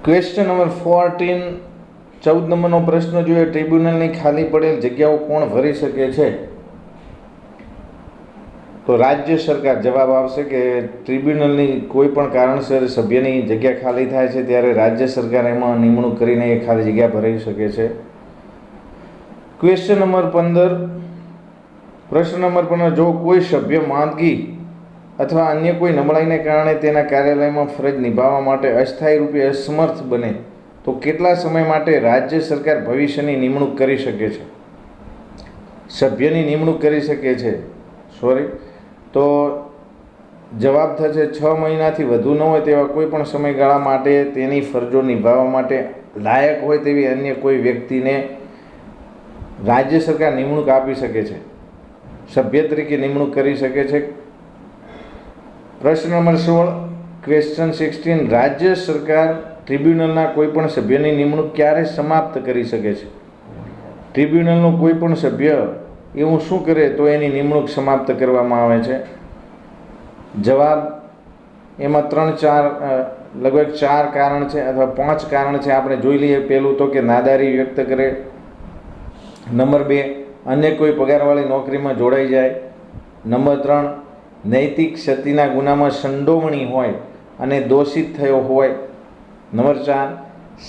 Question number 14, 14 નંબરનો પ્રશ્ન જોઈએ. ટ્રિબ્યુનલની ખાલી પડેલ જગ્યાઓ કોણ ભરી શકે છે? તો રાજ્ય સરકાર. જવાબ આવશે કે ટ્રિબ્યુનલની કોઈ પણ કારણસર સભ્યની જગ્યા ખાલી થાય છે ત્યારે રાજ્ય સરકાર એમાં નિમણૂક કરીને એ ખાલી જગ્યા ભરી શકે છે. ક્વેશ્ચન નંબર 15, પ્રશ્ન નંબર 15, જો કોઈ સભ્ય માંદગી અથવા અન્ય કોઈ નબળાઈને કારણે તેના કાર્યાલયમાં ફરજ નિભાવવા માટે અસ્થાયી રૂપે અસમર્થ બને તો કેટલા સમય માટે રાજ્ય સરકાર ભવિષ્યની નિમણૂક કરી શકે છે? સભ્યની નિમણૂક કરી શકે છે. તો જવાબ થશે 6 મહિનાથી વધુ ન હોય તેવા કોઈ પણ સમયગાળા માટે તેની ફરજો નિભાવવા માટે લાયક હોય તેવી અન્ય કોઈ વ્યક્તિને રાજ્ય સરકાર નિમણૂક આપી શકે છે, સભ્ય તરીકે નિમણૂક કરી શકે છે. પ્રશ્ન નંબર 16, ક્વેશ્ચન 16, રાજ્ય સરકાર ટ્રિબ્યુનલના કોઈ પણ સભ્યની નિમણૂક ક્યારે સમાપ્ત કરી શકે છે? ટ્રિબ્યુનલનો કોઈ પણ સભ્ય એવું શું કરે તો એની નિમણૂક સમાપ્ત કરવામાં આવે છે? જવાબ એમાં લગભગ 4 કારણ છે અથવા 5 કારણ છે. આપણે જોઈ લઈએ. પહેલું તો કે નાદારી વ્યક્ત કરે. નંબર 2, અન્ય કોઈ પગારવાળી નોકરીમાં જોડાઈ જાય. નંબર 3, નૈતિક ક્ષતિના ગુનામાં સંડોવણી હોય અને દોષિત થયો હોય. નંબર 4,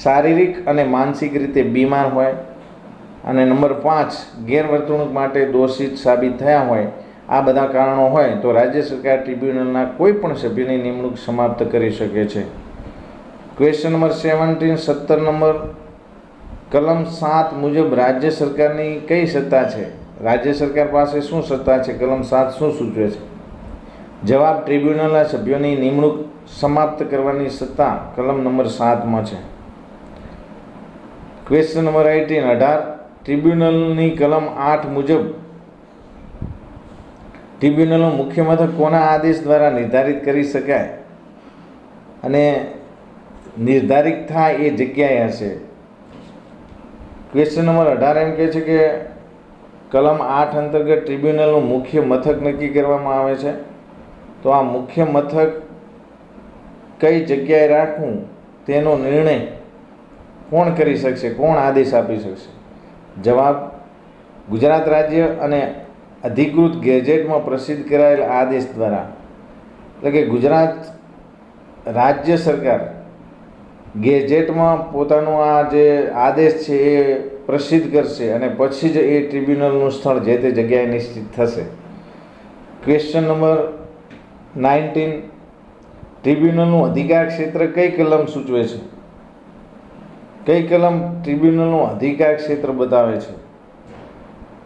શારીરિક અને માનસિક રીતે બીમાર હોય. અને નંબર 5, ગેરવર્તણૂક માટે દોષિત સાબિત થયા હોય. આ બધા કારણો હોય તો રાજ્ય સરકાર ટ્રિબ્યુનલના કોઈ પણ સભ્યની નિમણૂક સમાપ્ત કરી શકે છે. ક્વેશ્ચન નંબર 17, 17 નંબર, કલમ 7 મુજબ રાજ્ય સરકારની કઈ સત્તા છે? રાજ્ય સરકાર પાસે શું સત્તા છે? કલમ 7 શું સૂચવે છે? જવાબ, ટ્રિબ્યુનલના સભ્યોની નિમણૂક સમાપ્ત કરવાની સત્તા કલમ નંબર 7માં છે. ક્વેશ્ચન નંબર 18, ટ્રિબ્યુનલની કલમ 8 મુજબ ટ્રિબ્યુનલનું મુખ્ય મથક કોના આદેશ દ્વારા નિર્ધારિત કરી શકાય અને નિર્ધારિત થાય એ જગ્યાએ હશે? ક્વેશ્ચન નંબર 18 એમ કહે છે કે કલમ 8 અંતર્ગત ટ્રિબ્યુનલનું મુખ્ય મથક નક્કી કરવામાં આવે છે. તો આ મુખ્ય મથક કઈ જગ્યાએ રાખવું તેનો નિર્ણય કોણ કરી શકશે? કોણ આદેશ આપી શકશે? જવાબ, ગુજરાત રાજ્ય અને અધિકૃત ગેજેટમાં પ્રસિદ્ધ કરાયેલ આદેશ દ્વારા. એટલે કે ગુજરાત રાજ્ય સરકાર ગેજેટમાં પોતાનો આ જે આદેશ છે એ પ્રસિદ્ધ કરશે અને પછી જ એ ટ્રિબ્યુનલનું સ્થળ જે તે જગ્યાએ નિશ્ચિત થશે. ક્વેશ્ચન નંબર 19, ટ્રિબ્યુનલનું અધિકાર ક્ષેત્ર કઈ કલમ સૂચવે છે? કઈ કલમ ટ્રિબ્યુનલનું અધિકાર ક્ષેત્ર બતાવે છે?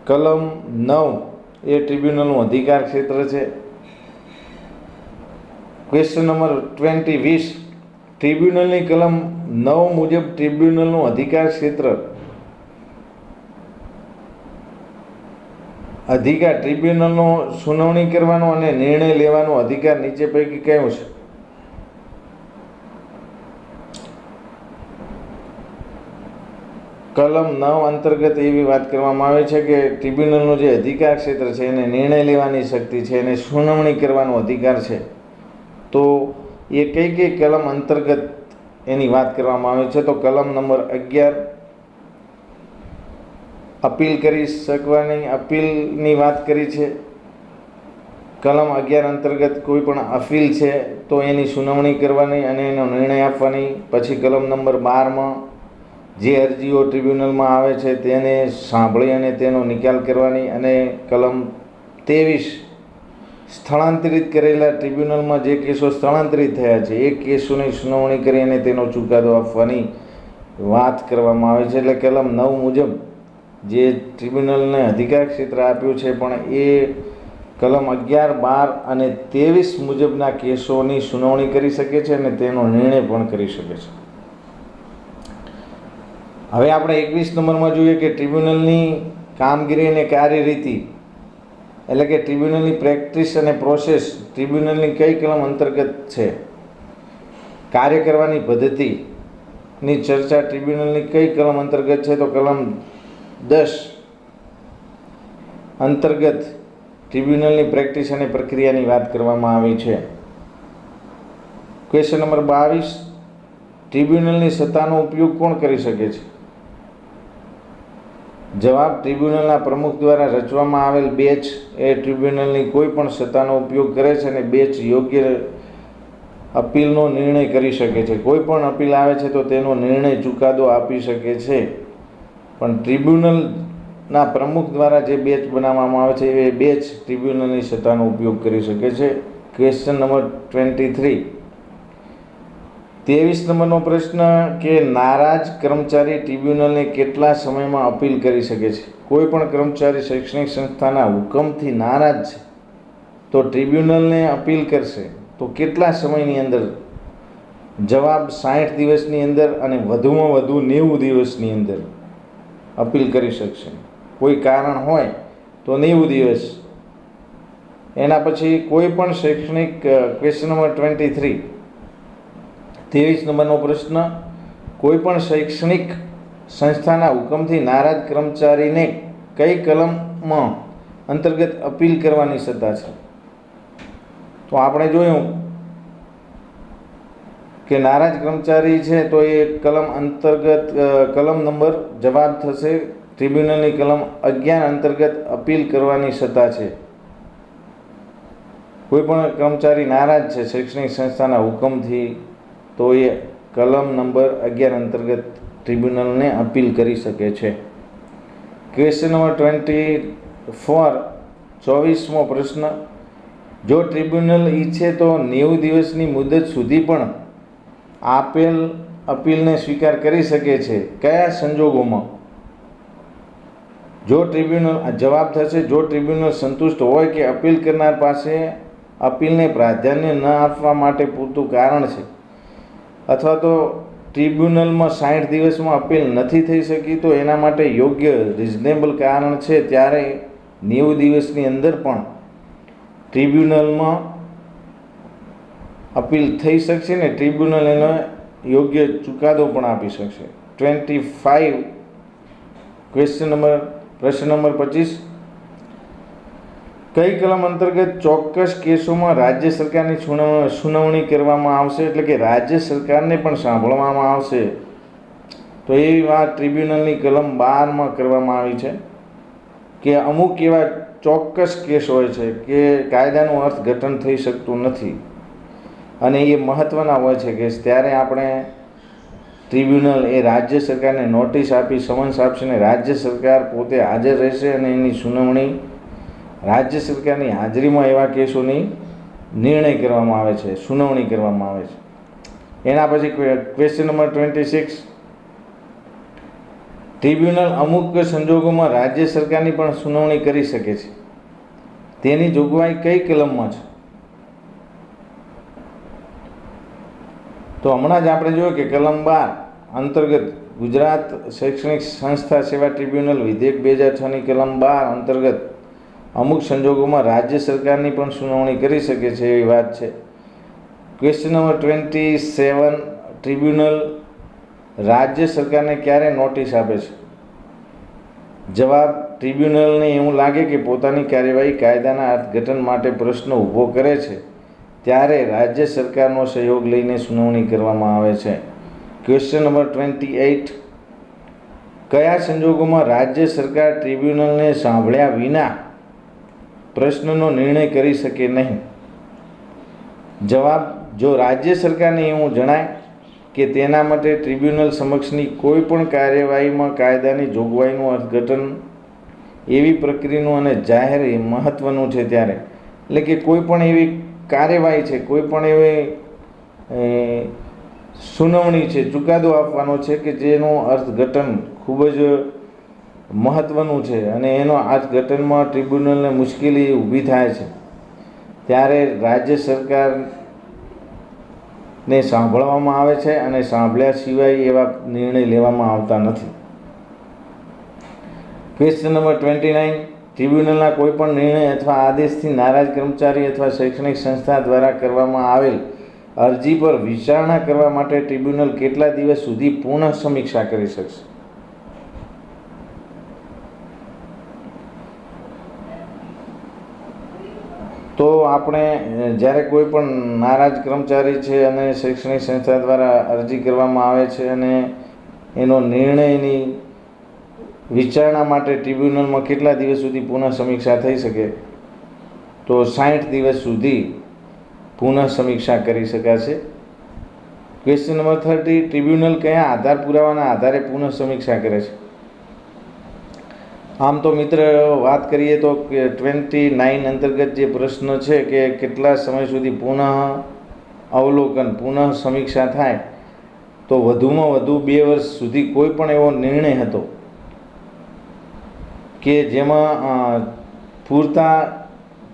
કલમ 9 એ ટ્રિબ્યુનલનું અધિકાર ક્ષેત્ર છે. ક્વેશ્ચન નંબર 20, ટ્રિબ્યુનલની કલમ 9 મુજબ ટ્રિબ્યુનલનું અધિકાર ક્ષેત્ર ટ્રિબ્યુનલનો સુનાવણી કરવાનો અને નિર્ણય લેવાનો અધિકાર નીચે પૈકી કયો છે? કલમ 9 અંતર્ગત એવી વાત કરવામાં આવે છે કે ટ્રિબ્યુનલનું જે અધિકાર ક્ષેત્ર છે એને નિર્ણય લેવાની શક્તિ છે, એને સુનાવણી કરવાનો અધિકાર છે. તો એ કઈ કઈ કલમ અંતર્ગત એની વાત કરવામાં આવે છે? તો કલમ નંબર 11, અપીલ કરી શકવાની અપીલની વાત કરી છે. કલમ 11 અંતર્ગત કોઈ પણ અપીલ છે તો એની સુનાવણી કરવાની અને એનો નિર્ણય આપવાની. પછી કલમ નંબર 12માં જે અરજીઓ ટ્રિબ્યુનલમાં આવે છે તેને સાંભળી અને તેનો નિકાલ કરવાની. અને કલમ 23, સ્થળાંતરિત કરેલા ટ્રિબ્યુનલમાં જે કેસો સ્થળાંતરિત થયા છે એ કેસોની સુનાવણી કરી અને તેનો ચુકાદો આપવાની વાત કરવામાં આવે છે. એટલે કલમ 9 મુજબ જે ટ્રિબ્યુનલને અધિકાર ક્ષેત્ર આપ્યું છે પણ એ કલમ 11, 12 અને 23 મુજબના કેસોની સુનાવણી કરી શકે છે અને તેનો નિર્ણય પણ કરી શકે છે. હવે આપણે 21 નંબરમાં જોઈએ કે ટ્રિબ્યુનલની કામગીરી અને કાર્યરીતિ એટલે કે ટ્રિબ્યુનલની પ્રેક્ટિસ અને પ્રોસેસ ટ્રિબ્યુનલની કઈ કલમ અંતર્ગત છે? કાર્ય કરવાની પદ્ધતિની ચર્ચા ટ્રિબ્યુનલની કઈ કલમ અંતર્ગત છે? તો કલમ 10 અંતર્ગત ટ્રિબ્યુનલની પ્રેક્ટિસ અને પ્રક્રિયાની વાત કરવામાં આવી છે. ક્વેશ્ચન નંબર 22, ટ્રિબ્યુનલની સત્તાનો ઉપયોગ કોણ કરી શકે છે? જવાબ, ટ્રિબ્યુનલના પ્રમુખ દ્વારા રચવામાં આવેલ બેચ એ ટ્રિબ્યુનલની કોઈ પણ સત્તાનો ઉપયોગ કરે છે અને બેચ યોગ્ય અપીલનો નિર્ણય કરી શકે છે. કોઈ પણ અપીલ આવે છે તો તેનો નિર્ણય ચુકાદો આપી શકે છે. પણ ટ્રિબ્યુનલના પ્રમુખ દ્વારા જે બેચ બનાવવામાં આવે છે એ બેચ ટ્રિબ્યુનલની સત્તાનો ઉપયોગ કરી શકે છે. Question number 23. 23 નંબરનો પ્રશ્ન કે નારાજ કર્મચારી ટ્રિબ્યુનલને કેટલા સમયમાં અપીલ કરી શકે છે? કોઈ પણ કર્મચારી શૈક્ષણિક સંસ્થાના હુકમથી નારાજ છે તો ટ્રિબ્યુનલને અપીલ કરશે તો કેટલા સમયની અંદર? જવાબ, 60 દિવસની અંદર અને વધુમાં વધુ 90 દિવસની અંદર અપીલ કરી શકશે. કોઈ કારણ હોય તો 90 દિવસ. એના પછી કોઈ પણ શૈક્ષણિક ક્વેશ્ચન નંબર 23. 23 નંબરનો પ્રશ્ન, કોઈ પણ શૈક્ષણિક સંસ્થાના હુકમથી નારાજ કર્મચારીને કઈ કલમ અંતર્ગત અપીલ કરવાની સત્તા છે? તો આપણે જોયું કે નારાજ કર્મચારી છે તો એ કલમ અંતર્ગત કલમ નંબર જવાબ થશે ટ્રિબ્યુનલની કલમ 11 અંતર્ગત અપીલ કરવાની સત્તા છે. કોઈ પણ કર્મચારી નારાજ છે શૈક્ષણિક સંસ્થાના હુકમથી તો એ કલમ નંબર 11 અંતર્ગત ટ્રિબ્યુનલને અપીલ કરી શકે છે. Question number 24. 24મો પ્રશ્ન, જો ટ્રિબ્યુનલ ઈચ્છે તો 90 દિવસની મુદત સુધી પણ આપેલ અપીલને સ્વીકાર કરી શકે છે. કયા સંજોગોમાં? જો ટ્રિબ્યુનલ જવાબ થશે જો ટ્રિબ્યુનલ સંતુષ્ટ હોય કે અપીલ કરનાર પાસે અપીલને પ્રાધાન્ય ન આપવા માટે પૂરતું કારણ છે, અથવા તો ટ્રિબ્યુનલમાં 60 દિવસમાં અપીલ નથી થઈ શકી તો એના માટે યોગ્ય રિઝનેબલ કારણ છે, ત્યારે 90 દિવસની અંદર પણ ટ્રિબ્યુનલમાં અપીલ થઈ શકશે ને ટ્રિબ્યુનલ એનો યોગ્ય ચુકાદો પણ આપી શકશે. 25 પ્રશ્ન નંબર 25. કઈ કલમ અંતર્ગત ચોક્કસ કેસોમાં રાજ્ય સરકારની સુનાવણી કરવામાં આવશે, એટલે કે રાજ્ય સરકારને પણ સાંભળવામાં આવશે? તો એ વાત ટ્રિબ્યુનલની કલમ 12માં કરવામાં આવી છે કે અમુક એવા ચોક્કસ કેસ હોય છે કે કાયદાનું અર્થઘટન થઈ શકતું નથી અને એ મહત્ત્વના હોય છે કેસ, ત્યારે આપણે ટ્રિબ્યુનલ એ રાજ્ય સરકારને નોટિસ આપી સમન્સ આપશે ને રાજ્ય સરકાર પોતે હાજર રહેશે અને એની સુનાવણી રાજ્ય સરકારની હાજરીમાં એવા કેસોની નિર્ણય કરવામાં આવે છે, સુનાવણી કરવામાં આવે છે. એના પછી ક્વેશ્ચન નંબર 26. ટ્રિબ્યુનલ અમુક સંજોગોમાં રાજ્ય સરકારની પણ સુનાવણી કરી શકે છે. તેની જોગવાઈ કઈ કલમમાં છે? તો હમણાં જ આપણે જોયું કે કલમ 12 અંતર્ગત ગુજરાત શૈક્ષણિક સંસ્થા સેવા ટ્રિબ્યુનલ વિધેયક 2006ની કલમ 12 અંતર્ગત અમુક સંજોગોમાં રાજ્ય સરકારની પણ સુનાવણી કરી શકે છે એવી વાત છે. Question number 27. ટ્રિબ્યુનલ રાજ્ય સરકારને ક્યારે નોટિસ આપે છે? જવાબ, ટ્રિબ્યુનલને એવું લાગે કે પોતાની કાર્યવાહી કાયદાના અર્થઘટન માટે પ્રશ્ન ઊભો કરે છે ત્યારે રાજ્ય સરકારનો સહયોગ લઈને સુનાવણી કરવામાં આવે છે. Question number 28. કયા સંજોગોમાં રાજ્ય સરકાર ટ્રિબ્યુનલને સાંભળ્યા વિના પ્રશ્નનો નિર્ણય કરી શકે નહીં? જવાબ, જો રાજ્ય સરકારને એવું જણાય કે તેના માટે ટ્રિબ્યુનલ સમક્ષની કોઈ પણ કાર્યવાહીમાં કાયદાની જોગવાઈનું અર્થઘટન એવી પ્રક્રિયાનું અને જાહેર મહત્ત્વનું છે ત્યારે, એટલે કે કોઈ પણ એવી કાર્યવાહી છે, કોઈ પણ એવી સુનાવણી છે, ચુકાદો આપવાનો છે કે જેનું અર્થઘટન ખૂબ જ મહત્ત્વનું છે અને એનો અર્થઘટનમાં ટ્રિબ્યુનલને મુશ્કેલી ઊભી થાય છે, ત્યારે રાજ્ય સરકારને સાંભળવામાં આવે છે અને સાંભળ્યા સિવાય એવા નિર્ણય લેવામાં આવતા નથી. Question number 29. ટ્રિબ્યુનલના કોઈપણ નિર્ણય અથવા આદેશથી નારાજ કર્મચારી અથવા શૈક્ષણિક સંસ્થા દ્વારા કરવામાં આવેલ અરજી પર વિચારણા કરવા માટે ટ્રિબ્યુનલ કેટલા દિવસ સુધી પુનઃ સમીક્ષા કરી શકશે? તો આપણે જ્યારે કોઈ પણ નારાજ કર્મચારી છે અને શૈક્ષણિક સંસ્થા દ્વારા અરજી કરવામાં આવે છે અને એનો નિર્ણયની વિચારણા માટે ટ્રિબ્યુનલમાં કેટલા દિવસ સુધી પુનઃ સમીક્ષા થઈ શકે, તો 60 દિવસ સુધી પુનઃ સમીક્ષા કરી શકાશે. ક્વેશ્ચન નંબર 30, ટ્રિબ્યુનલ કયા આધાર પુરાવાના આધારે પુનઃ સમીક્ષા કરે છે? આમ તો મિત્ર વાત કરીએ તો 29 અંતર્ગત જે પ્રશ્ન છે કે કેટલા સમય સુધી પુનઃ અવલોકન પુનઃ સમીક્ષા થાય, તો વધુમાં વધુ 2 વર્ષ સુધી કોઈ પણ એવો નિર્ણય હતો કે જેમાં પૂરતા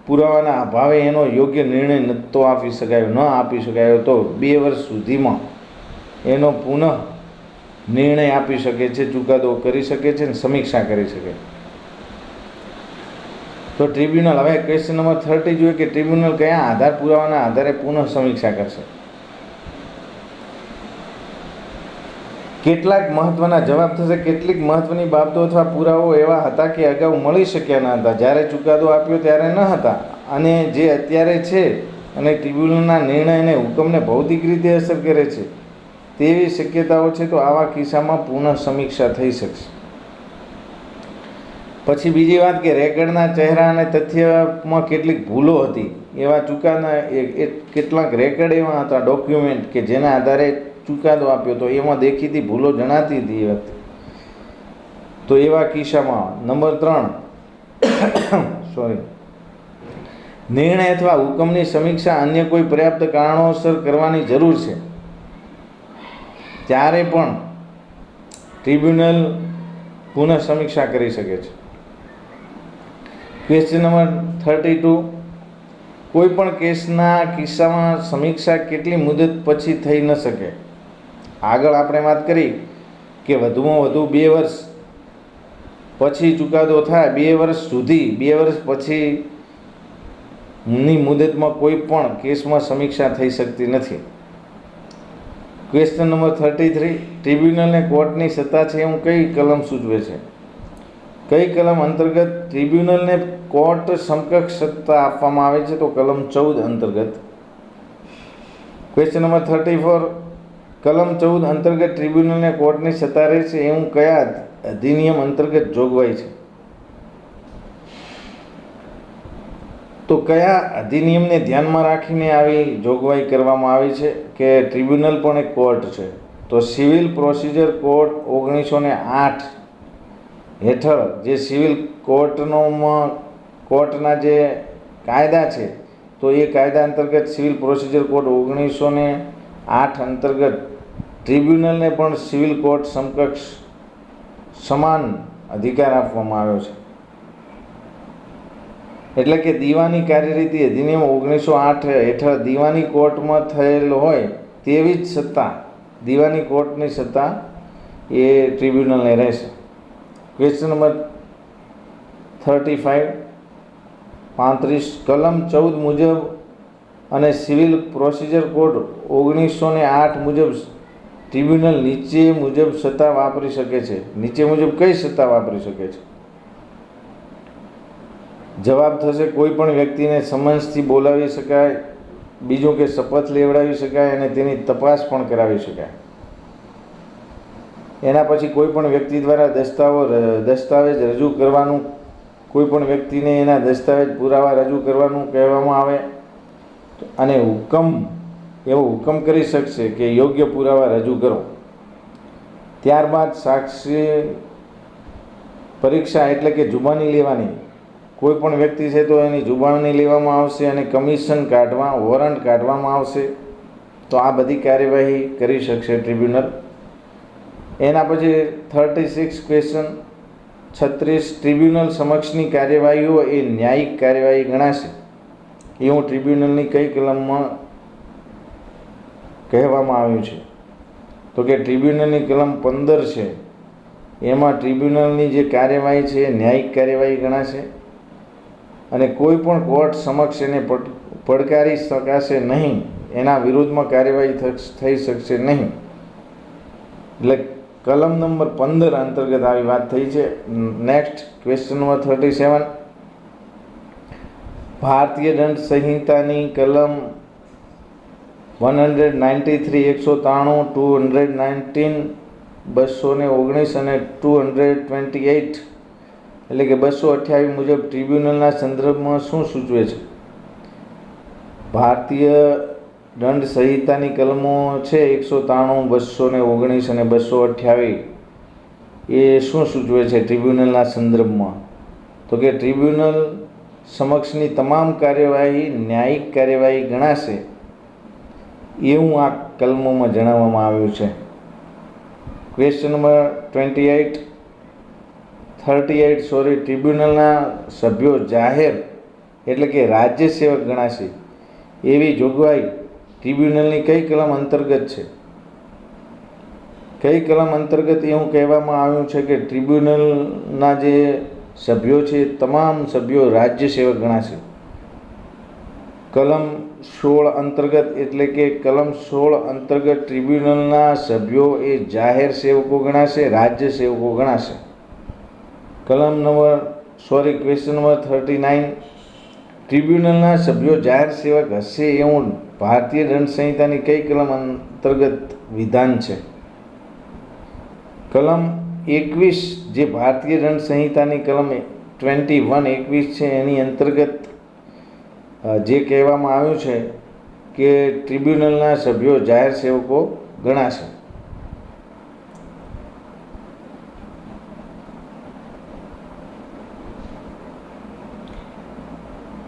પુરાવાના અભાવે એનો યોગ્ય નિર્ણય નહોતો આપી શકાયો તો 2 વર્ષ સુધીમાં એનો પુનઃ નિર્ણય આપી શકે છે, ચુકાદો કરી શકે છે અને સમીક્ષા કરી શકે. તો ટ્રિબ્યુનલ, હવે ક્વેશ્ચન નંબર 30 જોઈએ કે ટ્રિબ્યુનલ કયા આધાર પુરાવાના આધારે પુનઃ સમીક્ષા કરશે? કેટલાક મહત્વના જવાબ થશે. કેટલીક મહત્વની બાબતો અથવા પુરાવાઓ એવા હતા કે અગાઉ મળી શક્યા ન હતા, જ્યારે ચુકાદો આપ્યો ત્યારે ન હતા, અને જે અત્યારે છે અને ટ્રિબ્યુનલના નિર્ણય અને હુકમને ભૌતિક રીતે અસર કરે છે તેવી શક્યતાઓ છે, તો આવા કિસ્સામાં પુનઃ સમીક્ષા થઈ શકશે. પછી બીજી વાત કે રેકર્ડના ચહેરા અને તથ્યમાં કેટલીક ભૂલો હતી. એવા ચુકાદા કેટલાક રેકર્ડ એવા હતા, ડોક્યુમેન્ટ કે જેના આધારે ચુકાદો આપ્યો તો એમાં દેખીતી ભૂલો જણાતી હતી એ વખતે. તો એવા કિસ્સામાં નંબર 3 નિર્ણય અથવા હુકમની સમીક્ષા અન્ય કોઈ પર્યાપ્ત કારણોસર કરવાની જરૂર છે, ત્યારે પણ ટ્રિબ્યુનલ પુનઃ સમીક્ષા કરી શકે છે. ક્વેશ્ચન નંબર 32, કોઈ પણ કેસના કિસ્સામાં સમીક્ષા કેટલી મુદત પછી થઈ ન શકે? આગળ આપણે વાત કરી કે વધુમાં વધુ 2 વર્ષ પછી ચુકાદો થાય, 2 વર્ષ સુધી 2 વર્ષ પછીની મુદતમાં કોઈ પણ કેસમાં સમીક્ષા થઈ શકતી નથી. ક્વેશ્ચન નંબર 33, ટ્રિબ્યુનલને કોર્ટની સત્તા છે એવું કઈ કલમ સૂચવે છે? કઈ કલમ અંતર્ગત ટ્રિબ્યુનલને કોર્ટ સમકક્ષ સત્તા આપવામાં આવે છે? તો કલમ 14 અંતર્ગત. ક્વેશ્ચન નંબર 34, કલમ 14 અંતર્ગત ટ્રિબ્યુનલને કોર્ટની સત્તા રહે છે એવું કયા અધિનિયમ અંતર્ગત જોગવાઈ છે? તો કયા અધિનિયમને ધ્યાનમાં રાખીને આવી જોગવાઈ કરવામાં આવી છે કે ટ્રિબ્યુનલ પણ એક કોર્ટ છે? તો સિવિલ પ્રોસિજર કોડ 1908 હેઠળ જે સિવિલ કોર્ટના જે કાયદા છે, તો એ કાયદા અંતર્ગત સિવિલ પ્રોસિજર કોડ 1908 અંતર્ગત ટ્રિબ્યુનલને પણ સિવિલ કોર્ટ સમકક્ષ સમાન અધિકાર આપવામાં આવ્યો છે. એટલે કે દીવાની કાર્યરીતિ અધિનિયમ 1908 હેઠળ દીવાની કોર્ટમાં થયેલ હોય તેવી જ સત્તા, દીવાની કોર્ટની સત્તા એ ટ્રિબ્યુનલને રહેશે. ક્વેશ્ચન નંબર 35, કલમ 14 મુજબ અને સિવિલ પ્રોસિજર કોડ 1908 મુજબ ટ્રિબ્યુનલ નીચે મુજબ સત્તા વાપરી શકે છે. નીચે મુજબ કઈ સત્તા વાપરી શકે છે? જવાબ થશે કોઈ પણ વ્યક્તિને સમન્સથી બોલાવી શકાય, બીજું કે શપથ લેવડાવી શકાય અને તેની તપાસ પણ કરાવી શકાય. એના પછી કોઈ પણ વ્યક્તિ દ્વારા દસ્તાવેજ રજૂ કરવાનું, કોઈ પણ વ્યક્તિને એના દસ્તાવેજ પુરાવા રજૂ કરવાનું કહેવામાં આવે અને એવો હુકમ કરી શકશે કે યોગ્ય પુરાવા રજૂ કરો. ત્યારબાદ સાક્ષી પરીક્ષા એટલે કે જુબાની લેવાની. કોઈ પણ વ્યક્તિ છે તો એની જુબાની લેવામાં આવશે અને કમિશન વોરંટ કાઢવામાં આવશે. તો આ બધી કાર્યવાહી કરી શકશે ટ્રિબ્યુનલ. એના પછી 36 ક્વેશ્ચન 36, ટ્રિબ્યુનલ સમક્ષની કાર્યવાહીઓ એ ન્યાયિક કાર્યવાહી ગણાશે એવું ટ્રિબ્યુનલની કઈ કલમમાં કહેવામાં આવ્યું છે? તો કે ટ્રિબ્યુનલની કલમ 15 છે, એમાં ટ્રિબ્યુનલની જે કાર્યવાહી છે એ ન્યાયિક કાર્યવાહી ગણાશે અને કોઈ પણ કોર્ટ સમક્ષ એને પડકારી શકાશે નહીં, એના વિરુદ્ધમાં કાર્યવાહી થઈ શકશે નહીં. એટલે કલમ નંબર 15 અંતર્ગત આવી વાત થઈ છે. નેક્સ્ટ ક્વેશ્ચન નંબર 37, ભારતીય દંડ સંહિતાની કલમ 193, 193, 219, 219 અને 228 એટલે કે 228 મુજબ ટ્રિબ્યુનલના સંદર્ભમાં શું સૂચવે છે? ભારતીય દંડ સંહિતાની કલમો છે 193, 219 અને 228. એ શું સૂચવે છે ટ્રિબ્યુનલના સંદર્ભમાં? તો કે ટ્રિબ્યુનલ સમક્ષની તમામ કાર્યવાહી ન્યાયિક કાર્યવાહી ગણાશે એવું આ કલમોમાં જણાવવામાં આવ્યું છે. Question number 38. ટ્રિબ્યુનલના સભ્યો જાહેર એટલે કે રાજ્ય સેવક ગણાશે એવી જોગવાઈ ટ્રિબ્યુનલની કઈ કલમ અંતર્ગત છે? કઈ કલમ અંતર્ગત એવું કહેવામાં આવ્યું છે કે ટ્રિબ્યુનલના જે સભ્યો છે તમામ સભ્યો રાજ્ય સેવક ગણાશે? કલમ 16 અંતર્ગત એટલે કે કલમ 16 અંતર્ગત ટ્રિબ્યુનલના સભ્યો એ જાહેર સેવકો ગણાશે, રાજ્ય સેવકો ગણાશે. Question number 39. ટ્રિબ્યુનલના સભ્યો જાહેર સેવક હશે એવું ભારતીય દંડ સંહિતાની કઈ કલમ અંતર્ગત વિધાન છે? કલમ 21 જે ભારતીય દંડ સંહિતાની કલમ 21 છે એની અંતર્ગત જે કહેવામાં આવ્યું છે કે ટ્રિબ્યુનલના સભ્યો જાહેર સેવકો ગણાશે.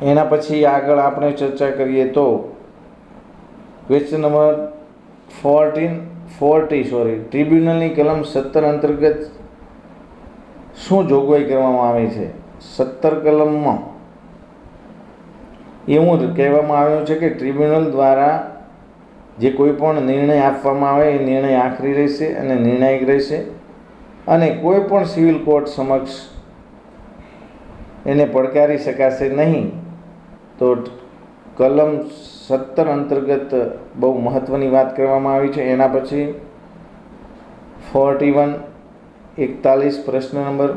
એના પછી આગળ આપણે ચર્ચા કરીએ તો ક્વેશ્ચન નંબર 40. ટ્રિબ્યુનલની કલમ 17 અંતર્ગત શું જોગવાઈ કરવામાં આવી છે? 17 કલમમાં એવું કહેવામાં આવ્યું છે કે ટ્રિબ્યુનલ દ્વારા જે કોઈ પણ નિર્ણય આપવામાં આવે એ નિર્ણય આખરી રહેશે અને નિર્ણાયક રહેશે અને કોઈ પણ સિવિલ કોર્ટ સમક્ષ એને પડકારી શકાશે નહીં. તો કલમ 17 અંતર્ગત બહુ મહત્ત્વની વાત કરવામાં આવી છે. એના પછી 41. પ્રશ્ન નંબર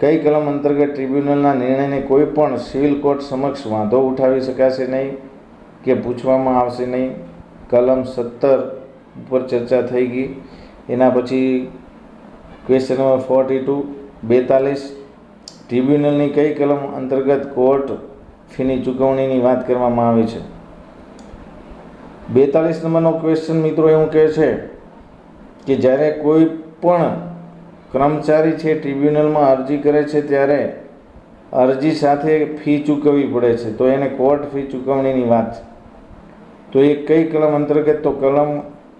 કઈ કલમ અંતર્ગત ટ્રિબ્યુનલના નિર્ણયને કોઈ પણ સિવિલ કોર્ટ સમક્ષ વાંધો ઉઠાવી શકાશે નહીં કે પૂછવામાં આવશે નહીં? કલમ 17 ઉપર ચર્ચા થઈ ગઈ. એના પછી ક્વેશ્ચન નંબર 42. ટ્રિબ્યુનલની કઈ કલમ અંતર્ગત કોર્ટ ફીની ચૂકવણીની વાત કરવામાં આવી છે? 42 નંબરનો ક્વેશ્ચન મિત્રો એવું કહે છે કે જ્યારે કોઈ પણ કર્મચારી છે ટ્રિબ્યુનલમાં અરજી કરે છે ત્યારે અરજી સાથે ફી ચૂકવવી પડે છે તો એને કોર્ટ ફી ચૂકવણીની વાત છે. તો એ કઈ કલમ અંતર્ગત? તો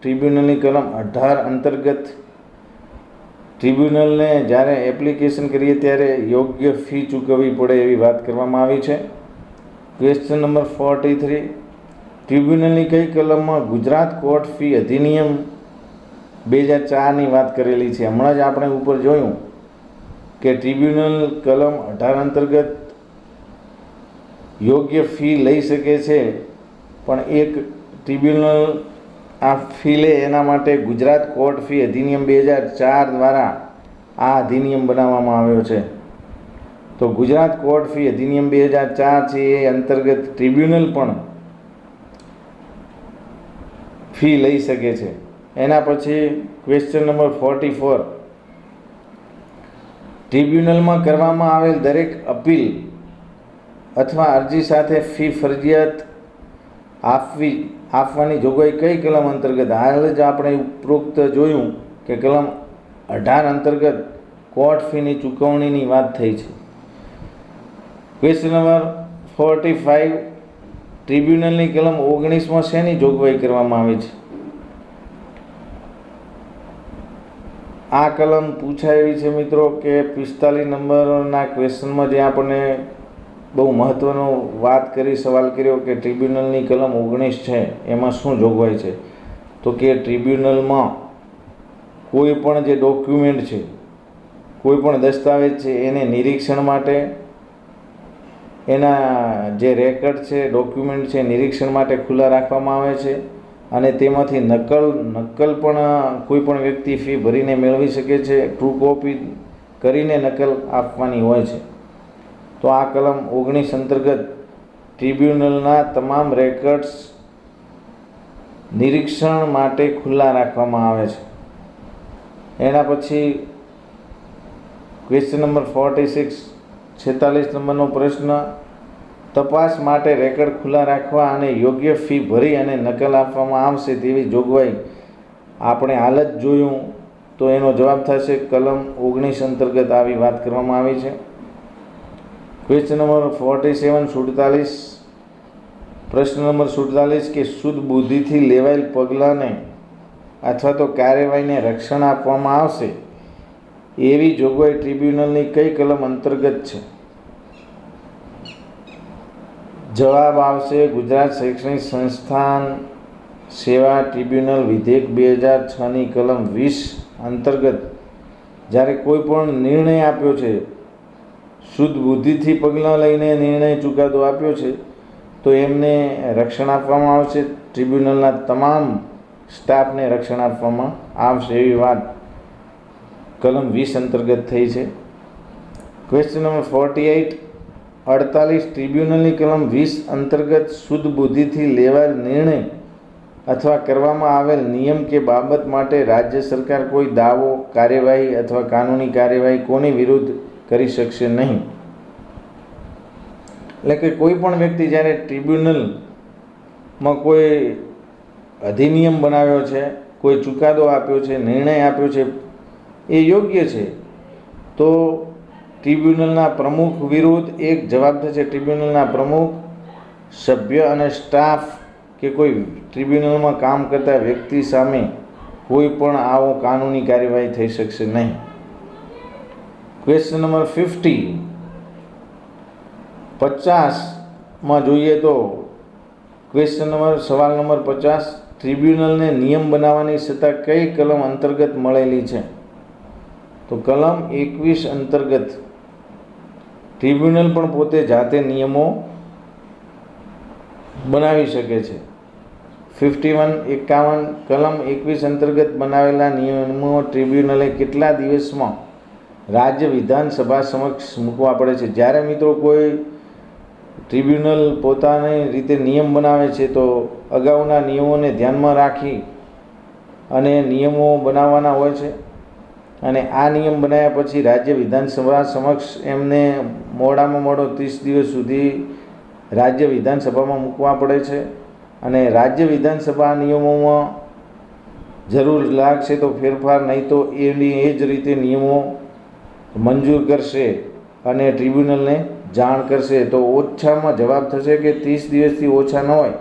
ટ્રિબ્યુનલની કલમ 18 અંતર્ગત ટ્રિબ્યુનલને જ્યારે એપ્લિકેશન કરીએ ત્યારે યોગ્ય ફી ચૂકવવી પડે એવી વાત કરવામાં આવી છે. Question number 43. ટ્રિબ્યુનલની કઈ કલમમાં ગુજરાત કોર્ટ ફી અધિનિયમ 2004ની વાત કરેલી છે? હમણાં જ આપણે ઉપર જોયું કે ટ્રિબ્યુનલ કલમ 18 અંતર્ગત યોગ્ય ફી લઈ શકે છે પણ એક ટ્રિબ્યુનલ આ ફી લે એના માટે ગુજરાત કોર્ટ ફી અધિનિયમ 2004 દ્વારા આ અધિનિયમ બનાવવામાં આવ્યો છે. તો ગુજરાત કોર્ટ ફી અધિનિયમ 2004 છે એ અંતર્ગત ટ્રિબ્યુનલ પણ ફી લઈ શકે છે. એના પછી ક્વેશ્ચન નંબર 44. ટ્રિબ્યુનલમાં કરવામાં આવેલ દરેક અપીલ અથવા અરજી સાથે ફી ફરજિયાત આપવાની જોગવાઈ કઈ કલમ અંતર્ગત? હાલ જ આપણે ઉપરોક્ત જોયું કે કલમ 18 અંતર્ગત કોર્ટ ફીની ચૂકવણીની વાત થઈ છે. Question number 45. ટ્રિબ્યુનલની કલમ 19માં શેની જોગવાઈ કરવામાં આવી છે? આ કલમ પૂછાય એવી છે મિત્રો કે 45 નંબરના ક્વેશ્ચનમાં જે આપણને બહુ મહત્ત્વનો વાત કરી, સવાલ કર્યો કે ટ્રિબ્યુનલની કલમ 19 છે એમાં શું જોગવાઈ છે? તો કે ટ્રિબ્યુનલમાં કોઈ પણ જે ડોક્યુમેન્ટ છે, કોઈ પણ દસ્તાવેજ છે એને નિરીક્ષણ માટે, એના જે રેકર્ડ છે, ડોક્યુમેન્ટ છે નિરીક્ષણ માટે ખુલ્લા રાખવામાં આવે છે અને તેમાંથી નકલ પણ કોઈ પણ વ્યક્તિ ફી ભરીને મેળવી શકે છે. ટ્રુ કોપી કરીને નકલ આપવાની હોય છે. તો આ કલમ 19 અંતર્ગત ટ્રિબ્યુનલના તમામ રેકર્ડ્સ નિરીક્ષણ માટે ખુલ્લા રાખવામાં આવે છે. એના પછી ક્વેશ્ચન નંબર 46, 46 નંબરનો પ્રશ્ન, તપાસ માટે રેકર્ડ ખુલ્લા રાખવા અને યોગ્ય ફી ભરી અને નકલ આપવામાં આવશે તેવી જોગવાઈ આપણે હાલ જ જોયું, તો એનો જવાબ થશે કલમ 19 અંતર્ગત આવી વાત કરવામાં આવી છે. ક્વેશ્ચન નંબર 47, 47, પ્રશ્ન નંબર 47 કે શુદ્ધ બુદ્ધિથી લેવાયેલ પગલાંને અથવા તો કાર્યવાહીને રક્ષણ આપવામાં આવશે એવી જોગવાઈ ટ્રિબ્યુનલની કઈ કલમ અંતર્ગત છે? જવાબ આવશે ગુજરાત શૈક્ષણિક સંસ્થાન સેવા ટ્રિબ્યુનલ વિધેયક 2006ની કલમ 20 અંતર્ગત જ્યારે કોઈ પણ નિર્ણય આપ્યો છે, શુદ્ધ બુદ્ધિથી પગલાં લઈને નિર્ણય ચુકાદો આપ્યો છે, તો એમને રક્ષણ આપવામાં આવશે. ટ્રિબ્યુનલના તમામ સ્ટાફને રક્ષણ આપવામાં આવશે એવી વાત કલમ 20 અંતર્ગત થઈ છે. ક્વેશ્ચન નંબર 48, 48, ટ્રિબ્યુનલની કલમ 20 અંતર્ગત શુદ્ધ બુદ્ધિથી લેવાયેલ નિર્ણય અથવા કરવામાં આવેલ નિયમ કે બાબત માટે રાજ્ય સરકાર કોઈ દાવો, કાર્યવાહી અથવા કાનૂની કાર્યવાહી કોની વિરુદ્ધ કરી શકશે નહીં. એટલે કે કોઈ પણ વ્યક્તિ જ્યારે ટ્રિબ્યુનલમાં કોઈ અધિનિયમ બનાવ્યો છે, કોઈ ચુકાદો આપ્યો છે, નિર્ણય આપ્યો છે, એ યોગ્ય છે, તો ટ્રિબ્યુનલના પ્રમુખ વિરુદ્ધ એક જવાબ થશે. ટ્રિબ્યુનલના પ્રમુખ, સભ્ય અને સ્ટાફ કે કોઈ ટ્રિબ્યુનલમાં કામ કરતા વ્યક્તિ સામે કોઈ પણ આવો કાનૂની કાર્યવાહી થઈ શકશે નહીં. ક્વેશ્ચન નંબર 50માં જોઈએ તો સવાલ નંબર 50, ટ્રિબ્યુનલને નિયમ બનાવવાની સત્તા કઈ કલમ અંતર્ગત મળેલી છે? તો કલમ 21 અંતર્ગત ટ્રિબ્યુનલ પણ પોતે જાતે નિયમો બનાવી શકે છે. 51, 51, કલમ 21 અંતર્ગત બનાવેલા નિયમો ટ્રિબ્યુનલે કેટલા દિવસમાં રાજ્ય વિધાનસભા સમક્ષ મૂકવા પડે છે? જ્યારે મિત્રો કોઈ ટ્રિબ્યુનલ પોતાની રીતે નિયમ બનાવે છે તો અગાઉના નિયમોને ધ્યાનમાં રાખી અને નિયમો બનાવવાના હોય છે, અને આ નિયમ બનાવ્યા પછી રાજ્ય વિધાનસભા સમક્ષ એમને મોડામાં મોડો 30 દિવસ સુધી રાજ્ય વિધાનસભામાં મૂકવા પડે છે. અને રાજ્ય વિધાનસભા નિયમોમાં જરૂર લાગશે તો ફેરફાર, નહીં તો એની એ જ રીતે નિયમો મંજૂર કરશે અને ટ્રિબ્યુનલને જાણ કરશે. તો ઓછામાં જવાબ થશે કે 30 દિવસથી ઓછા ન હોય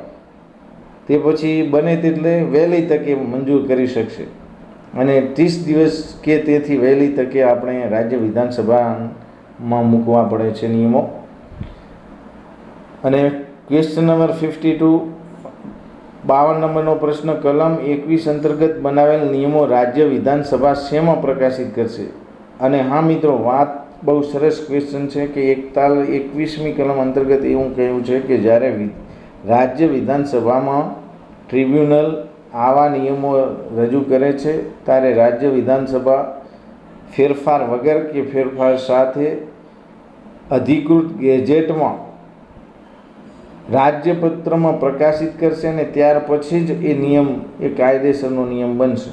તે પછી બને તેટલે વહેલી તકે મંજૂર કરી શકશે, અને 30 દિવસ કે તેથી વહેલી તકે આપણે રાજ્ય વિધાનસભામાં મૂકવા પડે છે નિયમો. અને ક્વેશ્ચન નંબર 52, 52 નંબરનો પ્રશ્ન, કલમ 21 અંતર્ગત બનાવેલ નિયમો રાજ્ય વિધાનસભા શેમાં પ્રકાશિત કરશે? અને હા મિત્રો, વાત બહુ સરસ ક્વેશ્ચન છે કે 21મી કલમ અંતર્ગત એવું કહ્યું છે કે જ્યારે રાજ્ય વિધાનસભામાં ટ્રિબ્યુનલ આવા નિયમો રજૂ કરે છે ત્યારે રાજ્ય વિધાનસભા ફેરફાર વગર કે ફેરફાર સાથે અધિકૃત ગેજેટમાં રાજ્યપત્રમાં પ્રકાશિત કરશે, અને ત્યાર પછી જ એ નિયમ એ કાયદેસરનો નિયમ બનશે.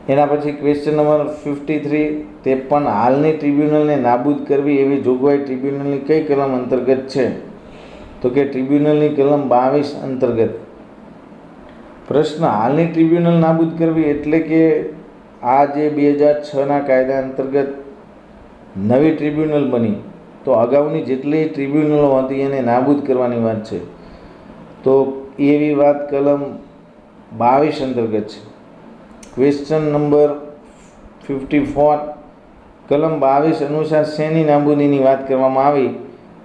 એના પછી ક્વેશ્ચન નંબર 53, 53, હાલની ટ્રિબ્યુનલને નાબૂદ કરવી એવી જોગવાઈ ટ્રિબ્યુનલની કઈ કલમ અંતર્ગત છે? તો કે ટ્રિબ્યુનલની કલમ 22 અંતર્ગત. પ્રશ્ન, હાલની ટ્રિબ્યુનલ નાબૂદ કરવી એટલે કે આ જે 2006ના કાયદા અંતર્ગત નવી ટ્રિબ્યુનલ બની, તો અગાઉની જેટલી ટ્રિબ્યુનલો હતી એને નાબૂદ કરવાની વાત છે. તો એવી વાત કલમ 22 અંતર્ગત છે. ક્વેશ્ચન નંબર 54, કલમ 22 અનુસાર શેની નાબૂદીની વાત કરવામાં આવી?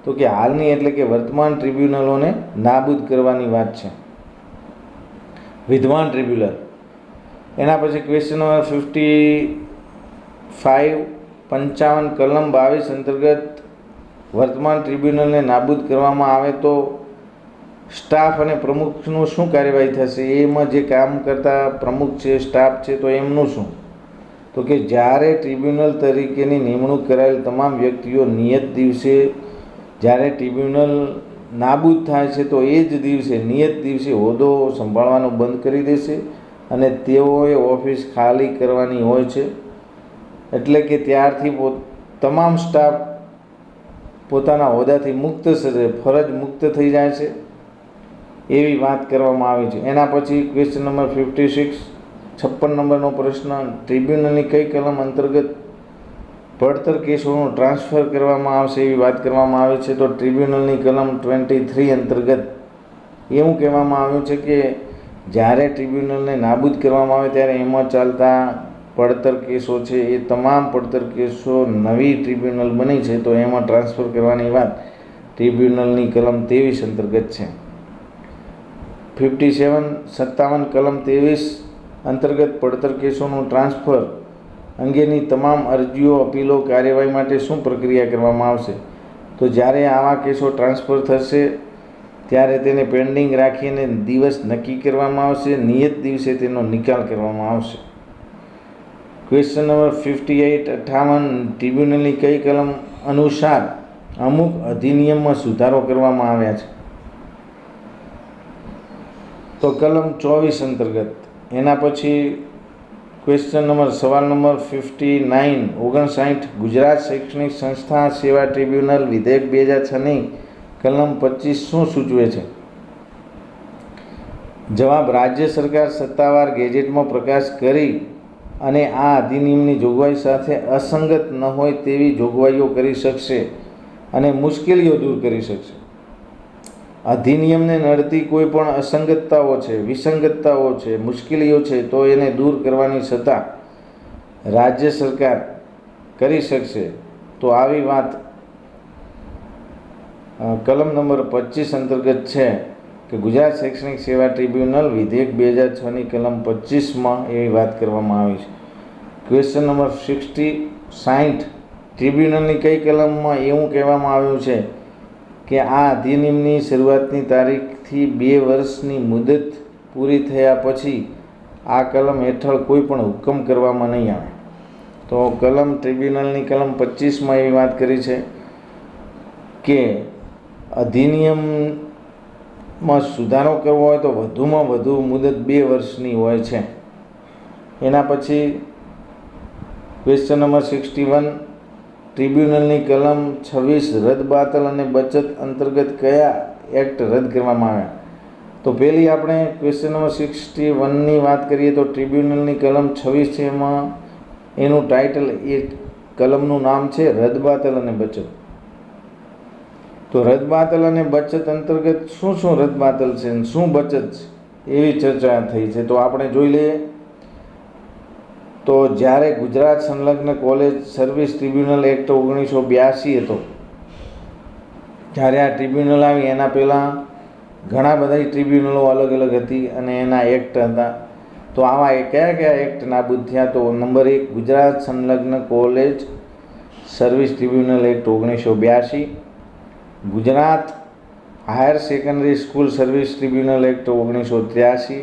તો કે હાલની એટલે કે વર્તમાન ટ્રિબ્યુનલોને નાબૂદ કરવાની વાત છે, વિદ્યમાન ટ્રિબ્યુનલ. એના પછી ક્વેશ્ચન નંબર 55, 55, કલમ 22 અંતર્ગત વર્તમાન ટ્રિબ્યુનલને નાબૂદ કરવામાં આવે તો સ્ટાફ અને પ્રમુખનું શું કાર્યવાહી થશે? એમાં જે કામ કરતા પ્રમુખ છે, સ્ટાફ છે, તો એમનું શું? તો કે જ્યારે ટ્રિબ્યુનલ તરીકેની નિમણૂક કરાયેલ તમામ વ્યક્તિઓ નિયત દિવસે જ્યારે ટ્રિબ્યુનલ નાબૂદ થાય છે તો એ જ દિવસે નિયત દિવસે હોદ્દો સંભાળવાનું બંધ કરી દેશે અને તેઓએ ઓફિસ ખાલી કરવાની હોય છે. એટલે કે ત્યારથી તમામ સ્ટાફ પોતાના હોદ્દાથી મુક્ત થશે, ફરજ મુક્ત થઈ જાય છે એવી વાત કરવામાં આવી છે. એના પછી ક્વેશ્ચન નંબર 56, 56 નંબરનો પ્રશ્ન, ટ્રિબ્યુનલની કઈ કલમ અંતર્ગત પડતર કેસોનું ટ્રાન્સફર કરવામાં આવશે એવી વાત કરવામાં આવે છે. તો ટ્રિબ્યુનલની કલમ 23 અંતર્ગત એવું કહેવામાં આવ્યું છે કે જ્યારે ટ્રિબ્યુનલને નાબૂદ કરવામાં આવે ત્યારે એમાં ચાલતા પડતર કેસો છે એ તમામ પડતર કેસો નવી ટ્રિબ્યુનલ બની છે તો એમાં ટ્રાન્સફર કરવાની વાત ટ્રિબ્યુનલની કલમ 23 અંતર્ગત છે. 57 કલમ 23 અંતર્ગત પડતર કેસોનું ટ્રાન્સફર અંગેની તમામ અરજીઓ, અપીલો, કાર્યવાહી માટે શું પ્રક્રિયા કરવામાં આવશે? તો જ્યારે આવા કેસો ટ્રાન્સફર થશે ત્યારે તેને પેન્ડિંગ રાખીને દિવસ નક્કી કરવામાં આવશે, નિયત દિવસે તેનો નિકાલ કરવામાં આવશે. ક્વેશ્ચન નંબર 58, 58, ટ્રિબ્યુનલની કઈ કલમ અનુસાર અમુક અધિનિયમમાં સુધારો કરવામાં આવ્યા છે? તો કલમ 24 અંતર્ગત. એના પછી ક્વેશ્ચન નંબર, સવાલ નંબર 59, 59, ગુજરાત શૈક્ષણિક સંસ્થા સેવા ટ્રિબ્યુનલ વિધેયક 2006ની કલમ 25 શું સૂચવે છે? જવાબ, રાજ્ય સરકાર સત્તાવાર ગેજેટમાં પ્રકાશ કરી અને આ અધિનિયમની જોગવાઈ સાથે અસંગત ન હોય તેવી જોગવાઈઓ કરી શકશે અને મુશ્કેલીઓ દૂર કરી શકશે. અધિનિયમને નડતી કોઈ પણ અસંગતતાઓ છે, વિસંગતતાઓ છે, મુશ્કેલીઓ છે તો એને દૂર કરવાની સત્તા રાજ્ય સરકાર કરી શકશે. તો આવી વાત કલમ નંબર 25 અંતર્ગત છે કે ગુજરાત શૈક્ષણિક સેવા ટ્રિબ્યુનલ વિધેયક 2006ની કલમ 25માં એવી વાત કરવામાં આવી છે. ક્વેશ્ચન નંબર 60, ટ્રિબ્યુનલની કઈ કલમમાં એવું કહેવામાં આવ્યું છે કે આ અધિનિયમની શરૂઆતની તારીખથી 2 વર્ષની મુદત પૂરી થયા પછી આ કલમ હેઠળ કોઈ પણ હુકમ કરવામાં નહીં આવે? તો ટ્રિબ્યુનલની કલમ 25માં એવી વાત કરી છે કે અધિનિયમમાં સુધારો કરવો હોય તો વધુમાં વધુ મુદત 2 વર્ષની હોય છે. એના પછી ક્વેશ્ચન નંબર 61, ટ્રિબ્યુનલની કલમ 26 રદબાતલ અને બચત અંતર્ગત કયા એક્ટ રદ કરવામાં આવ્યા? તો પહેલી આપણે ક્વેશ્ચન નંબર 61ની વાત કરીએ તો ટ્રિબ્યુનલની કલમ 26 છે, એમાં એનું ટાઇટલ, એ કલમનું નામ છે રદબાતલ અને બચત. તો રદબાતલ અને બચત અંતર્ગત શું શું રદબાતલ છે અને શું બચત છે એવી ચર્ચા થઈ છે. તો આપણે જોઈ લઈએ. તો જ્યારે ગુજરાત સંલગ્ન કોલેજ સર્વિસ ટ્રિબ્યુનલ એક્ટ 1982 હતો, જ્યારે આ ટ્રિબ્યુનલ આવી એના પહેલાં ઘણા બધા ટ્રિબ્યુનલો અલગ અલગ હતી અને એના એક્ટ હતા. તો આવા કયા કયા એક્ટ નાબૂદ થયા? તો નંબર 1, ગુજરાત સંલગ્ન college service tribunal act 1982, Gujarat higher secondary school service tribunal act 1983,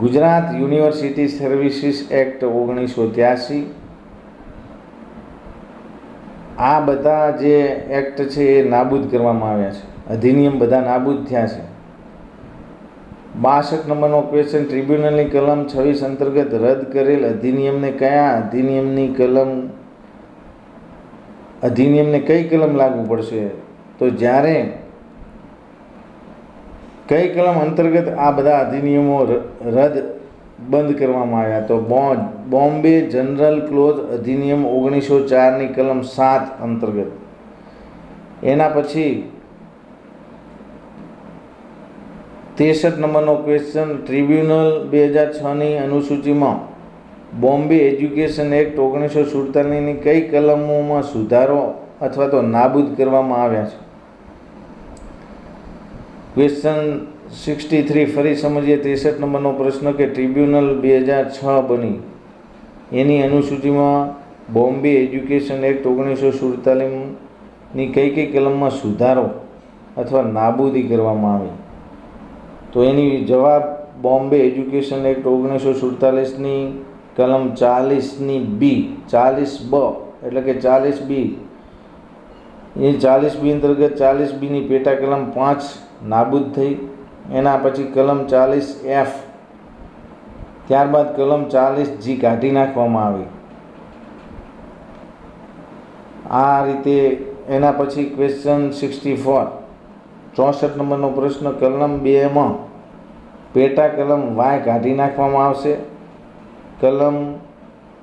Gujarat university services act 1983. આ બધા જે એક્ટ છે એ નાબૂદ કરવામાં આવ્યા છે, અધિનિયમ બધા નાબૂદ થયા છે. 62 નંબરનો ક્વેશ્ચન, ટ્રિબ્યુનલની કલમ 26 અંતર્ગત રદ કરેલ અધિનિયમને કઈ કલમ લાગુ પડશે? તો જ્યારે કઈ કલમ અંતર્ગત આ બધા અધિનિયમો બંધ કરવામાં આવ્યા? તો બોમ્બે જનરલ ક્લોઝ અધિનિયમ 1904ની કલમ 7 અંતર્ગત. એના પછી 63 નંબરનો ક્વેશ્ચન, ટ્રિબ્યુનલ 2006ની અનુસૂચિમાં બોમ્બે એજ્યુકેશન એક્ટ 1947ની કઈ કલમોમાં સુધારો અથવા તો નાબૂદ કરવામાં આવ્યા છે? ક્વેશ્ચન 63 ફરી સમજીએ. 63 નંબરનો પ્રશ્ન કે ટ્રિબ્યુનલ 2006 બની એની અનુસૂચિમાં બોમ્બે એજ્યુકેશન એક્ટ 1947ની કઈ કલમમાં સુધારો અથવા નાબૂદી કરવામાં આવી? તો એની જવાબ, બોમ્બે એજ્યુકેશન એક્ટ 1947ની કલમ 40 B એટલે કે 40B એ 40B અંતર્ગત 40Bની પેટા કલમ 5 નાબૂદ થઈ. એના પછી કલમ 40F, ત્યારબાદ કલમ 40G કાઢી નાખવામાં આવી. આ રીતે એના પછી ક્વેશ્ચન 64, 64 નંબરનો પ્રશ્ન. કલમ 2માં પેટા કલમ વાય કાઢી નાખવામાં આવશે. કલમ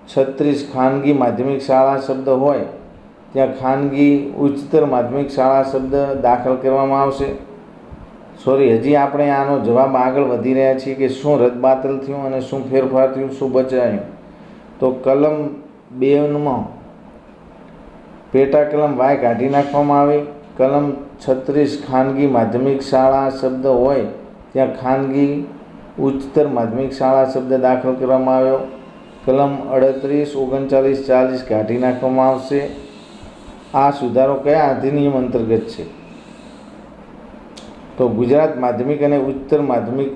36 ખાનગી માધ્યમિક શાળા શબ્દ હોય ત્યાં ખાનગી ઉચ્ચતર માધ્યમિક શાળા શબ્દ દાખલ કરવામાં આવશે. હજી આપણે આનો જવાબ આગળ વધી રહ્યા છીએ કે શું રદબાતલ થયું અને શું ફેરફાર થયું, શું બચાયું. તો કલમ 2માં પેટા કલમ વાય કાઢી નાખવામાં આવી. કલમ 36 ખાનગી માધ્યમિક શાળા શબ્દ હોય ત્યાં ખાનગી ઉચ્ચતર માધ્યમિક શાળા શબ્દ દાખલ કરવામાં આવ્યો. કલમ 38, 39, 40 કાઢી નાખવામાં આવશે. આ સુધારો કયા અધિનિયમ અંતર્ગત છે? તો ગુજરાત માધ્યમિક અને ઉચ્ચતર માધ્યમિક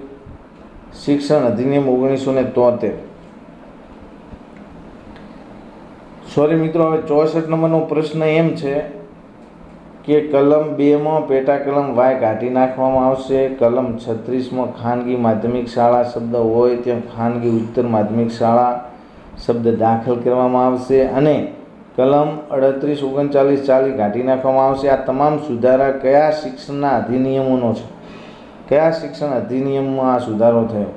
શિક્ષણ અધિનિયમ 1973. મિત્રો, હવે 64 નંબરનો પ્રશ્ન એમ છે કે કલમ 2માં પેટા કલમ વાય કાઢી નાખવામાં આવશે. કલમ 36માં ખાનગી માધ્યમિક શાળા શબ્દ હોય ત્યાં ખાનગી ઉચ્ચતર માધ્યમિક શાળા શબ્દ દાખલ કરવામાં આવશે અને કલમ 38, 39, 40 કાઢી નાખવામાં આવશે. આ તમામ સુધારા કયા શિક્ષણના અધિનિયમોનો છે? કયા શિક્ષણ અધિનિયમમાં આ સુધારો થયો?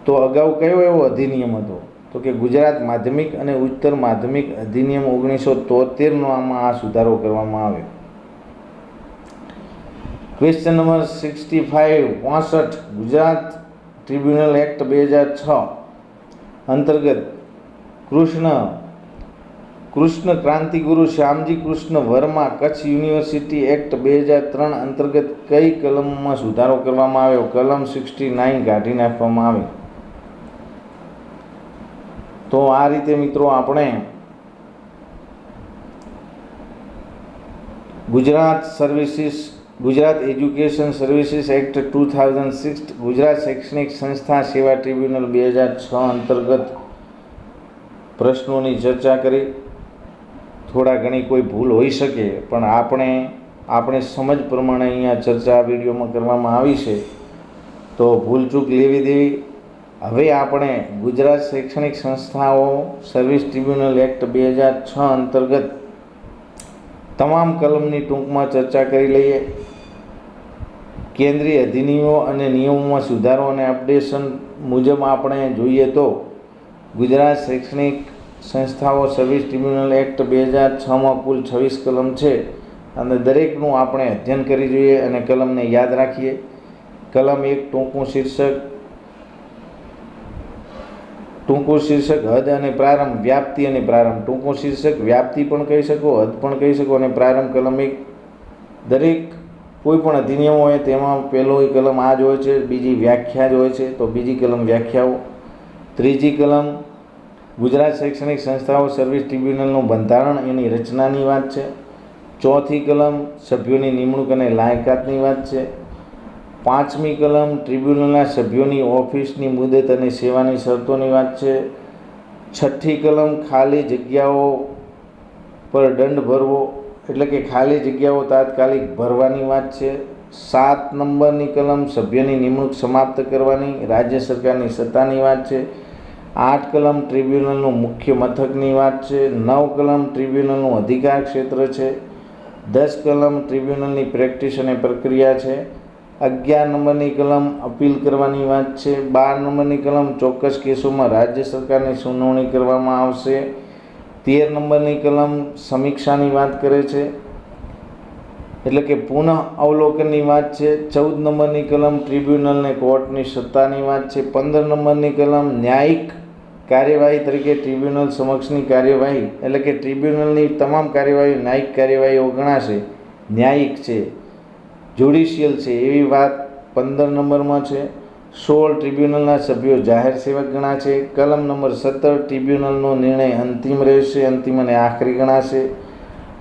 તો અગાઉ કયો એવો અધિનિયમ હતો? તો કે ગુજરાત માધ્યમિક અને ઉચ્ચતર માધ્યમિક અધિનિયમ 1973નો આમાં આ સુધારો કરવામાં આવ્યો. Question number 65, 65 Gujarat tribunal act 2006 અંતર્ગત કૃષ્ણ ક્રાંતિગુરુ શ્યામજી કૃષ્ણ વર્મા કચ્છ યુનિવર્સિટી એક્ટ 2003 અંતર્ગત કઈ કલમમાં સુધારો કરવામાં આવ્યો? કલમ 69 કાઢી નાખવામાં આવી. તો આ રીતે મિત્રો આપણે Gujarat education services act 2006, Gujarat શૈક્ષણિક સંસ્થા સેવા ટ્રિબ્યુનલ 2006 અંતર્ગત પ્રશ્નોની ચર્ચા કરી. થોડા ઘણી કોઈ ભૂલ હોઈ શકે પણ આપણે સમજ પ્રમાણે અહીંયા ચર્ચા આ વિડીયોમાં કરવામાં આવી છે, તો ભૂલચૂક લેવી દેવી. હવે આપણે ગુજરાત શૈક્ષણિક સંસ્થાઓ સર્વિસ ટ્રિબ્યુનલ એક્ટ 2006 અંતર્ગત તમામ કલમની ટૂંકમાં ચર્ચા કરી લઈએ. કેન્દ્રીય અધિનિયમો અને નિયમોમાં સુધારો અને અપડેશન મુજબ આપણે જોઈએ તો ગુજરાત શૈક્ષણિક સંસ્થાઓ સર્વિસ ટ્રિબ્યુનલ એક્ટ 2006માં કુલ 26 કલમ છે અને દરેકનું આપણે અધ્યયન કરી જોઈએ અને કલમને યાદ રાખીએ. કલમ 1 ટૂંકું શીર્ષક હદ અને પ્રારંભ, વ્યાપ્તિ અને પ્રારંભ. ટૂંકું શીર્ષક વ્યાપ્તિ પણ કહી શકો, હદ પણ કહી શકો અને પ્રારંભ. કલમ 1 દરેક કોઈ પણ અધિનિયમ હોય તેમાં પહેલો કલમ આ જ હોય છે, બીજી વ્યાખ્યા જ હોય છે, તો બીજી કલમ વ્યાખ્યાઓ. ત્રીજી કલમ ગુજરાત શૈક્ષણિક સંસ્થાઓ સર્વિસ ટ્રિબ્યુનલનું બંધારણ, એની રચનાની વાત છે. ચોથી કલમ સભ્યોની નિમણૂક અને લાયકાતની વાત છે. પાંચમી કલમ ટ્રિબ્યુનલના સભ્યોની ઓફિસની મુદત અને સેવાની શરતોની વાત છે. છઠ્ઠી કલમ ખાલી જગ્યાઓ પર દંડ ભરવો, એટલે કે ખાલી જગ્યાઓ તાત્કાલિક ભરવાની વાત છે. 7 નંબરની કલમ સભ્યની નિમણૂક સમાપ્ત કરવાની રાજ્ય સરકારની સત્તાની વાત છે. 8 કલમ ટ્રિબ્યુનલનું મુખ્ય મથકની વાત છે. 9 કલમ ટ્રિબ્યુનલનું અધિકાર ક્ષેત્ર છે. 10 કલમ ટ્રિબ્યુનલની પ્રેક્ટિસ અને પ્રક્રિયા છે. 11 નંબરની કલમ અપીલ કરવાની વાત છે. 12 નંબરની કલમ ચોક્કસ કેસોમાં રાજ્ય સરકારની સુનાવણી કરવામાં આવશે. 13 નંબરની કલમ સમીક્ષાની વાત કરે છે, એટલે કે પુનઃ અવલોકનની વાત છે. 14 નંબરની કલમ ટ્રિબ્યુનલને કોર્ટની સત્તાની વાત છે. 15 નંબરની કલમ ન્યાયિક કાર્યવાહી તરીકે ટ્રિબ્યુનલ સમક્ષની કાર્યવાહી, એટલે કે ટ્રિબ્યુનલની તમામ કાર્યવાહી ન્યાયિક કાર્યવાહીઓ ગણાશે, ન્યાયિક છે, જ્યુડિશિયલ છે એવી વાત 15 નંબરમાં છે. 16 ટ્રિબ્યુનલના સભ્યો જાહેર સેવક ગણાશે. કલમ નંબર 17 ટ્રિબ્યુનલનો નિર્ણય અંતિમ રહેશે, અંતિમ અને આખરી ગણાશે.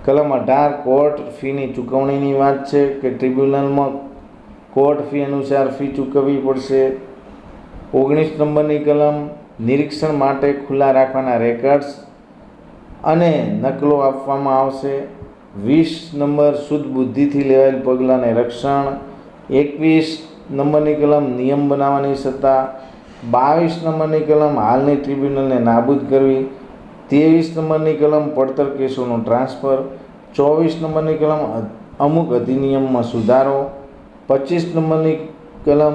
કલમ 18 કોર્ટ ફીની ચૂકવણીની વાત છે કે ટ્રિબ્યુનલમાં કોર્ટ ફી અનુસાર ફી ચૂકવવી પડશે. 19 નંબરની કલમ નિરીક્ષણ માટે ખુલ્લા રાખવાના રેકર્ડ્સ અને નકલો આપવામાં આવશે. 20 નંબર શુદ્ધ બુદ્ધિથી લેવાયેલ પગલાંને રક્ષણ, 21 નંબરની કલમ નિયમ બનાવવાની સત્તા, 22 નંબરની કલમ હાલની ટ્રિબ્યુનલને નાબૂદ કરવી, 23 નંબરની કલમ પડતર કેસોનું ટ્રાન્સફર, 24 નંબરની કલમ અમુક અધિનિયમમાં સુધારો, 25 નંબરની કલમ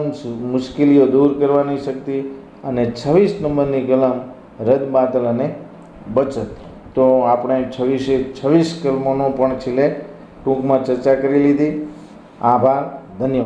મુશ્કેલીઓ દૂર કરવાની શક્તિ અને 26 નંબરની કલમ રદબાતલ અને બચત. તો આપણે 26 કલમોનો પણ છેલ્લે ટૂંકમાં ચર્ચા કરી લીધી. આભાર, ધન્યવાદ.